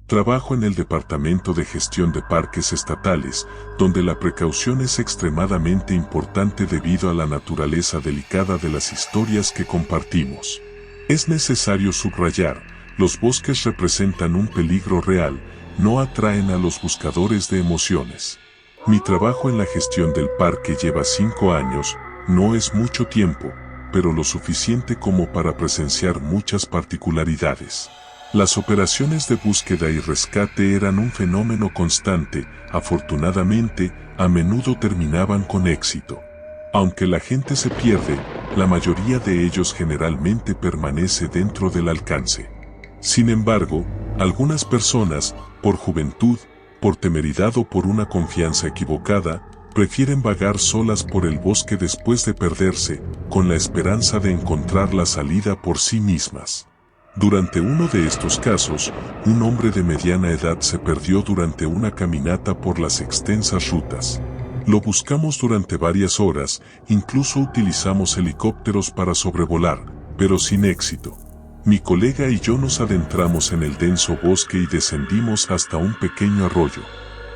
Trabajo en el Departamento de Gestión de Parques Estatales, donde la precaución es extremadamente importante debido a la naturaleza delicada de las historias que compartimos. Es necesario subrayar, los bosques representan un peligro real, no atraen a los buscadores de emociones. Mi trabajo en la gestión del parque lleva 5 años, no es mucho tiempo, pero lo suficiente como para presenciar muchas particularidades. Las operaciones de búsqueda y rescate eran un fenómeno constante, afortunadamente, a menudo terminaban con éxito. Aunque la gente se pierde, la mayoría de ellos generalmente permanece dentro del alcance. Sin embargo, algunas personas, por juventud, por temeridad o por una confianza equivocada, prefieren vagar solas por el bosque después de perderse, con la esperanza de encontrar la salida por sí mismas. Durante uno de estos casos, un hombre de mediana edad se perdió durante una caminata por las extensas rutas. Lo buscamos durante varias horas, incluso utilizamos helicópteros para sobrevolar, pero sin éxito. Mi colega y yo nos adentramos en el denso bosque y descendimos hasta un pequeño arroyo.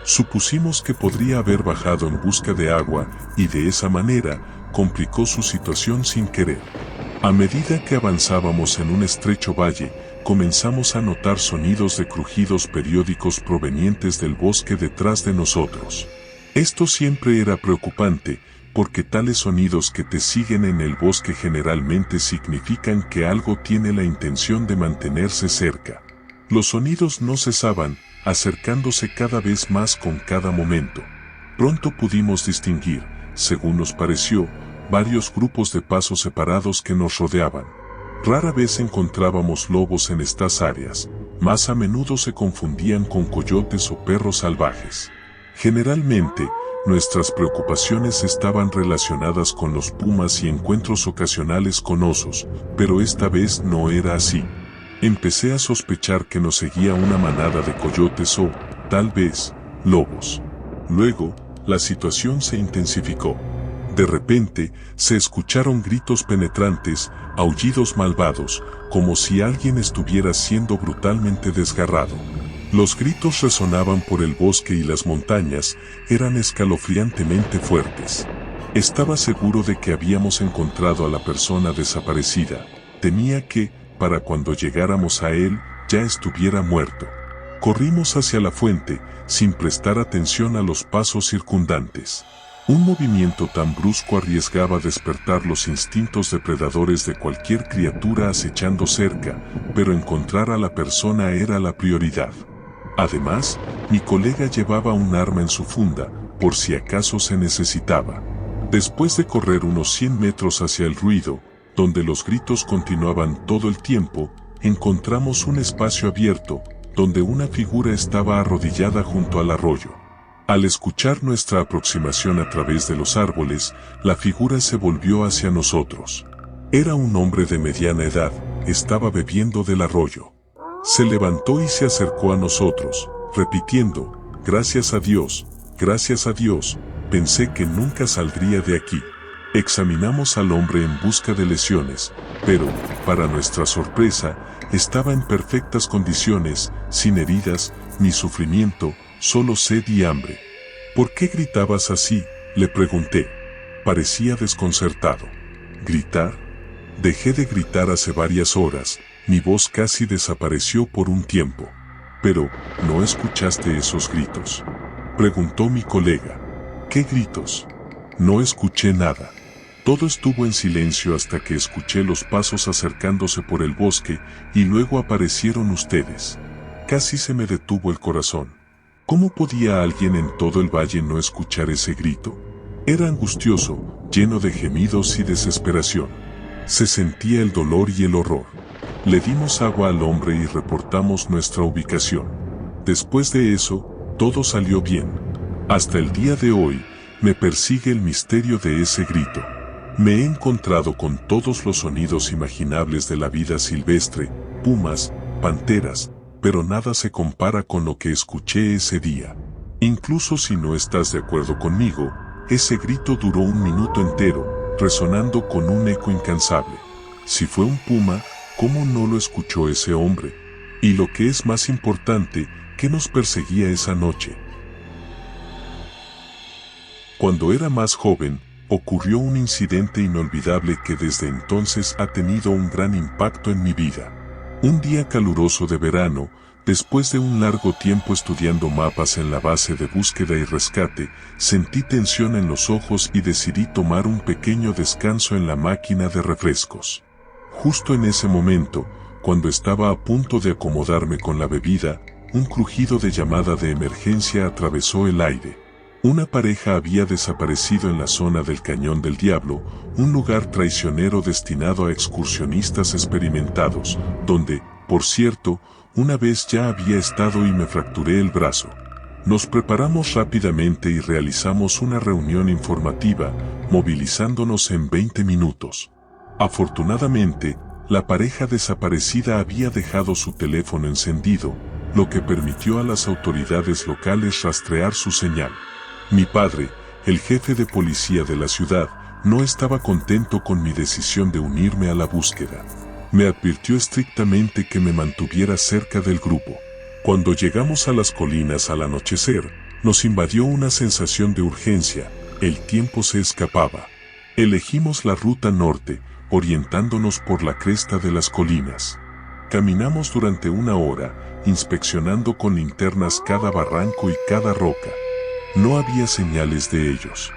Supusimos que podría haber bajado en busca de agua y de esa manera complicó su situación sin querer. A medida que avanzábamos en un estrecho valle, comenzamos a notar sonidos de crujidos periódicos provenientes del bosque detrás de nosotros. Esto siempre era preocupante, porque tales sonidos que te siguen en el bosque generalmente significan que algo tiene la intención de mantenerse cerca. Los sonidos no cesaban, acercándose cada vez más con cada momento. Pronto pudimos distinguir, según nos pareció, varios grupos de pasos separados que nos rodeaban. Rara vez encontrábamos lobos en estas áreas, más a menudo se confundían con coyotes o perros salvajes. Generalmente, nuestras preocupaciones estaban relacionadas con los pumas y encuentros ocasionales con osos, pero esta vez no era así. Empecé a sospechar que nos seguía una manada de coyotes o, tal vez, lobos. Luego, la situación se intensificó. De repente, se escucharon gritos penetrantes, aullidos malvados, como si alguien estuviera siendo brutalmente desgarrado. Los gritos resonaban por el bosque y las montañas, eran escalofriantemente fuertes. Estaba seguro de que habíamos encontrado a la persona desaparecida. Temía que, para cuando llegáramos a él, ya estuviera muerto. Corrimos hacia la fuente, sin prestar atención a los pasos circundantes. Un movimiento tan brusco arriesgaba despertar los instintos depredadores de cualquier criatura acechando cerca, pero encontrar a la persona era la prioridad. Además, mi colega llevaba un arma en su funda, por si acaso se necesitaba. Después de correr unos 100 metros hacia el ruido, donde los gritos continuaban todo el tiempo, encontramos un espacio abierto, donde una figura estaba arrodillada junto al arroyo. Al escuchar nuestra aproximación a través de los árboles, la figura se volvió hacia nosotros. Era un hombre de mediana edad, estaba bebiendo del arroyo. Se levantó y se acercó a nosotros, repitiendo, gracias a Dios, pensé que nunca saldría de aquí. Examinamos al hombre en busca de lesiones, pero, para nuestra sorpresa, estaba en perfectas condiciones, sin heridas, ni sufrimiento, solo sed y hambre. ¿Por qué gritabas así?, le pregunté. Parecía desconcertado. ¿Gritar? Dejé de gritar hace varias horas, mi voz casi desapareció por un tiempo. Pero, ¿no escuchaste esos gritos?, preguntó mi colega. ¿Qué gritos? No escuché nada. Todo estuvo en silencio hasta que escuché los pasos acercándose por el bosque y luego aparecieron ustedes. Casi se me detuvo el corazón. ¿Cómo podía alguien en todo el valle no escuchar ese grito? Era angustioso, lleno de gemidos y desesperación. Se sentía el dolor y el horror. Le dimos agua al hombre y reportamos nuestra ubicación. Después de eso, todo salió bien. Hasta el día de hoy, me persigue el misterio de ese grito. Me he encontrado con todos los sonidos imaginables de la vida silvestre, pumas, panteras, pero nada se compara con lo que escuché ese día. Incluso si no estás de acuerdo conmigo, ese grito duró 1 minuto entero, resonando con un eco incansable. Si fue un puma, ¿cómo no lo escuchó ese hombre? Y lo que es más importante, ¿qué nos perseguía esa noche? Cuando era más joven, ocurrió un incidente inolvidable que desde entonces ha tenido un gran impacto en mi vida. Un día caluroso de verano, después de un largo tiempo estudiando mapas en la base de búsqueda y rescate, sentí tensión en los ojos y decidí tomar un pequeño descanso en la máquina de refrescos. Justo en ese momento, cuando estaba a punto de acomodarme con la bebida, un crujido de llamada de emergencia atravesó el aire. Una pareja había desaparecido en la zona del Cañón del Diablo, un lugar traicionero destinado a excursionistas experimentados, donde, por cierto, una vez ya había estado y me fracturé el brazo. Nos preparamos rápidamente y realizamos una reunión informativa, movilizándonos en 20 minutos. Afortunadamente, la pareja desaparecida había dejado su teléfono encendido, lo que permitió a las autoridades locales rastrear su señal. Mi padre, el jefe de policía de la ciudad, no estaba contento con mi decisión de unirme a la búsqueda. Me advirtió estrictamente que me mantuviera cerca del grupo. Cuando llegamos a las colinas al anochecer, nos invadió una sensación de urgencia, el tiempo se escapaba. Elegimos la ruta norte, orientándonos por la cresta de las colinas. Caminamos durante 1 hora, inspeccionando con linternas cada barranco y cada roca. No había señales de ellos.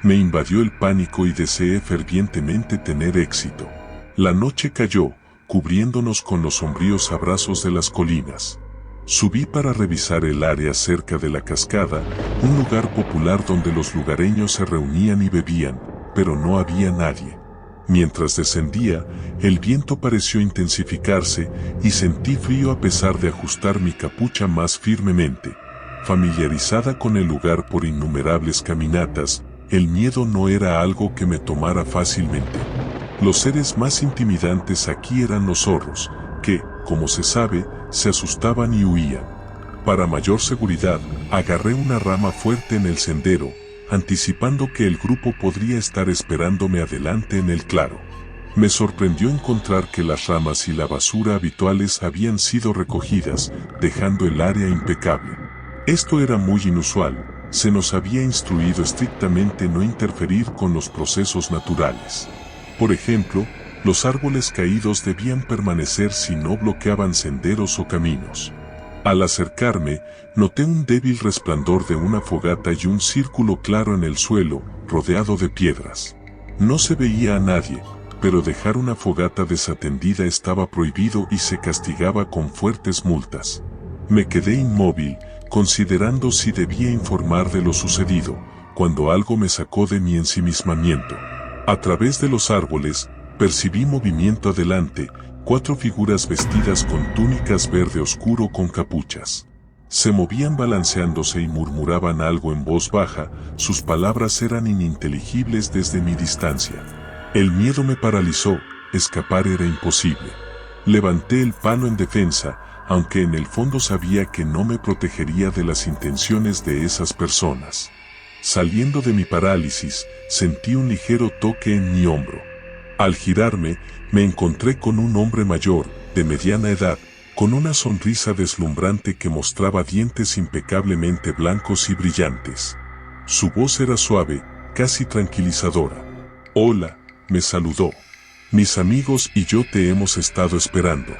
Me invadió el pánico y deseé fervientemente tener éxito. La noche cayó, cubriéndonos con los sombríos abrazos de las colinas. Subí para revisar el área cerca de la cascada, un lugar popular donde los lugareños se reunían y bebían, pero no había nadie. Mientras descendía, el viento pareció intensificarse y sentí frío a pesar de ajustar mi capucha más firmemente. Familiarizada con el lugar por innumerables caminatas, el miedo no era algo que me tomara fácilmente. Los seres más intimidantes aquí eran los zorros, que, como se sabe, se asustaban y huían. Para mayor seguridad, agarré una rama fuerte en el sendero, anticipando que el grupo podría estar esperándome adelante en el claro. Me sorprendió encontrar que las ramas y la basura habituales habían sido recogidas, dejando el área impecable. Esto era muy inusual, se nos había instruido estrictamente no interferir con los procesos naturales. Por ejemplo, los árboles caídos debían permanecer si no bloqueaban senderos o caminos. Al acercarme, noté un débil resplandor de una fogata y un círculo claro en el suelo, rodeado de piedras. No se veía a nadie, pero dejar una fogata desatendida estaba prohibido y se castigaba con fuertes multas. Me quedé inmóvil, considerando si debía informar de lo sucedido, cuando algo me sacó de mi ensimismamiento. A través de los árboles, percibí movimiento adelante, 4 figuras vestidas con túnicas verde oscuro con capuchas. Se movían balanceándose y murmuraban algo en voz baja, sus palabras eran ininteligibles desde mi distancia. El miedo me paralizó, escapar era imposible. Levanté el palo en defensa, aunque en el fondo sabía que no me protegería de las intenciones de esas personas. Saliendo de mi parálisis, sentí un ligero toque en mi hombro. Al girarme, me encontré con un hombre mayor, de mediana edad, con una sonrisa deslumbrante que mostraba dientes impecablemente blancos y brillantes. Su voz era suave, casi tranquilizadora. «Hola», me saludó. «Mis amigos y yo te hemos estado esperando.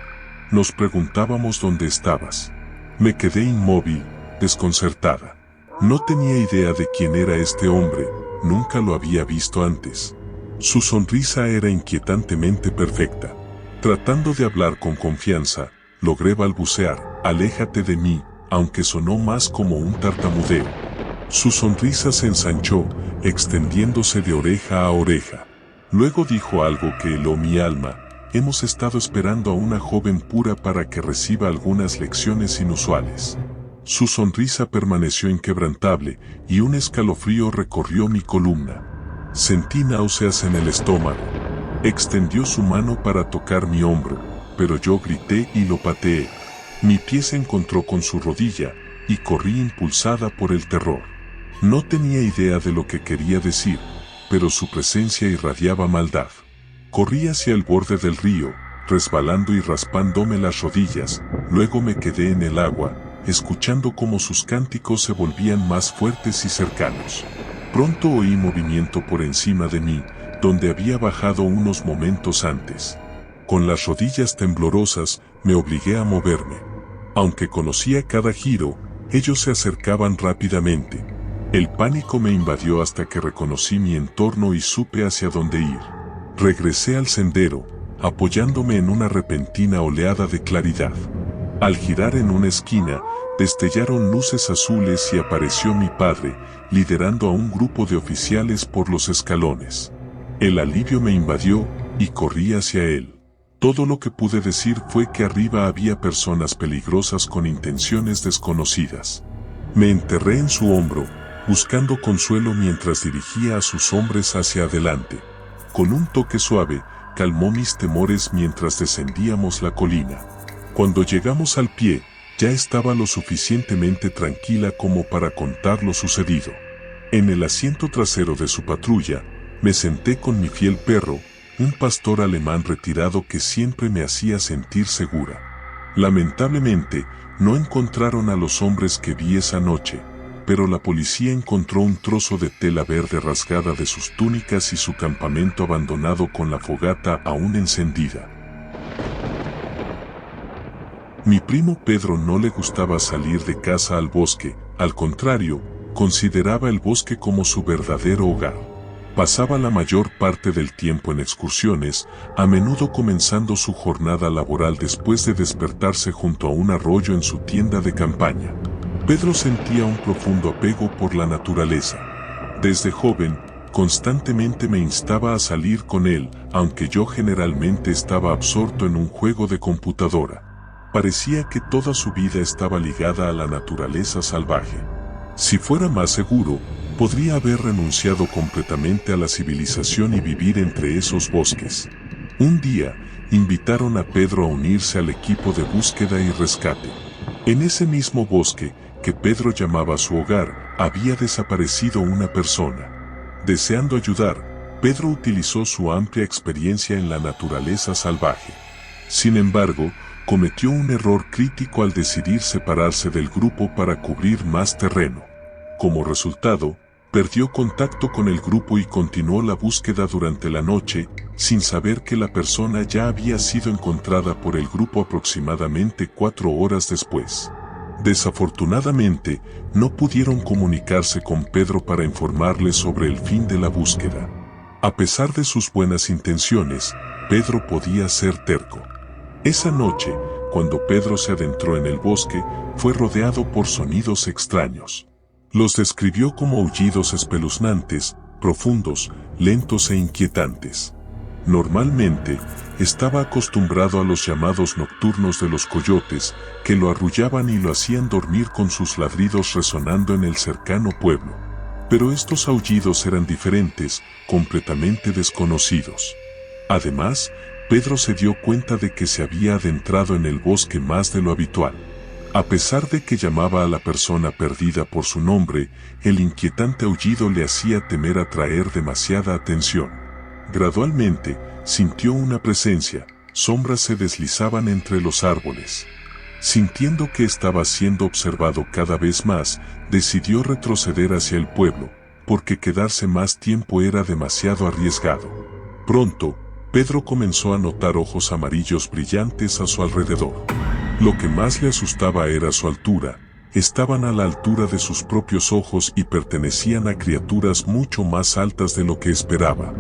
Nos preguntábamos dónde estabas». Me quedé inmóvil, desconcertada. No tenía idea de quién era este hombre, nunca lo había visto antes. Su sonrisa era inquietantemente perfecta. Tratando de hablar con confianza, logré balbucear, «Aléjate de mí», aunque sonó más como un tartamudeo. Su sonrisa se ensanchó, extendiéndose de oreja a oreja. Luego dijo algo que heló mi alma: «Hemos estado esperando a una joven pura para que reciba algunas lecciones inusuales». Su sonrisa permaneció inquebrantable, y un escalofrío recorrió mi columna. Sentí náuseas en el estómago. Extendió su mano para tocar mi hombro, pero yo grité y lo pateé. Mi pie se encontró con su rodilla, y corrí impulsada por el terror. No tenía idea de lo que quería decir, pero su presencia irradiaba maldad. Corrí hacia el borde del río, resbalando y raspándome las rodillas. Luego me quedé en el agua, escuchando cómo sus cánticos se volvían más fuertes y cercanos. Pronto oí movimiento por encima de mí, donde había bajado unos momentos antes. Con las rodillas temblorosas, me obligué a moverme. Aunque conocía cada giro, ellos se acercaban rápidamente. El pánico me invadió hasta que reconocí mi entorno y supe hacia dónde ir. Regresé al sendero, apoyándome en una repentina oleada de claridad. Al girar en una esquina, destellaron luces azules y apareció mi padre, liderando a un grupo de oficiales por los escalones. El alivio me invadió, y corrí hacia él. Todo lo que pude decir fue que arriba había personas peligrosas con intenciones desconocidas. Me enterré en su hombro, buscando consuelo mientras dirigía a sus hombres hacia adelante. Con un toque suave, calmó mis temores mientras descendíamos la colina. Cuando llegamos al pie, ya estaba lo suficientemente tranquila como para contar lo sucedido. En el asiento trasero de su patrulla, me senté con mi fiel perro, un pastor alemán retirado que siempre me hacía sentir segura. Lamentablemente, no encontraron a los hombres que vi esa noche, pero la policía encontró un trozo de tela verde rasgada de sus túnicas y su campamento abandonado con la fogata aún encendida. Mi primo Pedro no le gustaba salir de casa al bosque, al contrario, consideraba el bosque como su verdadero hogar. Pasaba la mayor parte del tiempo en excursiones, a menudo comenzando su jornada laboral después de despertarse junto a un arroyo en su tienda de campaña. Pedro sentía un profundo apego por la naturaleza. Desde joven, constantemente me instaba a salir con él, aunque yo generalmente estaba absorto en un juego de computadora. Parecía que toda su vida estaba ligada a la naturaleza salvaje. Si fuera más seguro, podría haber renunciado completamente a la civilización y vivir entre esos bosques. Un día, invitaron a Pedro a unirse al equipo de búsqueda y rescate. En ese mismo bosque, que Pedro llamaba su hogar, había desaparecido una persona. Deseando ayudar, Pedro utilizó su amplia experiencia en la naturaleza salvaje. Sin embargo, cometió un error crítico al decidir separarse del grupo para cubrir más terreno. Como resultado, perdió contacto con el grupo y continuó la búsqueda durante la noche, sin saber que la persona ya había sido encontrada por el grupo aproximadamente 4 horas después. Desafortunadamente, no pudieron comunicarse con Pedro para informarle sobre el fin de la búsqueda. A pesar de sus buenas intenciones, Pedro podía ser terco. Esa noche, cuando Pedro se adentró en el bosque, fue rodeado por sonidos extraños. Los describió como aullidos espeluznantes, profundos, lentos e inquietantes. Normalmente, estaba acostumbrado a los llamados nocturnos de los coyotes, que lo arrullaban y lo hacían dormir con sus ladridos resonando en el cercano pueblo. Pero estos aullidos eran diferentes, completamente desconocidos. Además, Pedro se dio cuenta de que se había adentrado en el bosque más de lo habitual. A pesar de que llamaba a la persona perdida por su nombre, el inquietante aullido le hacía temer atraer demasiada atención. Gradualmente, sintió una presencia, sombras se deslizaban entre los árboles. Sintiendo que estaba siendo observado cada vez más, decidió retroceder hacia el pueblo, porque quedarse más tiempo era demasiado arriesgado. Pronto, Pedro comenzó a notar ojos amarillos brillantes a su alrededor. Lo que más le asustaba era su altura. Estaban a la altura de sus propios ojos y pertenecían a criaturas mucho más altas de lo que esperaba.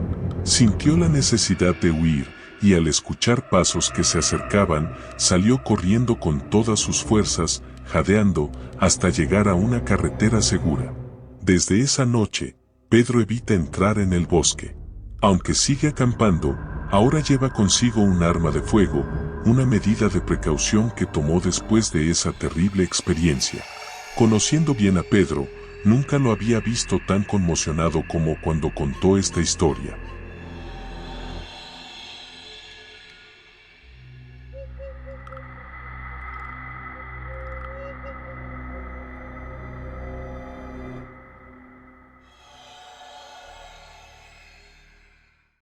Sintió la necesidad de huir, y al escuchar pasos que se acercaban, salió corriendo con todas sus fuerzas, jadeando, hasta llegar a una carretera segura. Desde esa noche, Pedro evita entrar en el bosque. Aunque sigue acampando, ahora lleva consigo un arma de fuego, una medida de precaución que tomó después de esa terrible experiencia. Conociendo bien a Pedro, nunca lo había visto tan conmocionado como cuando contó esta historia.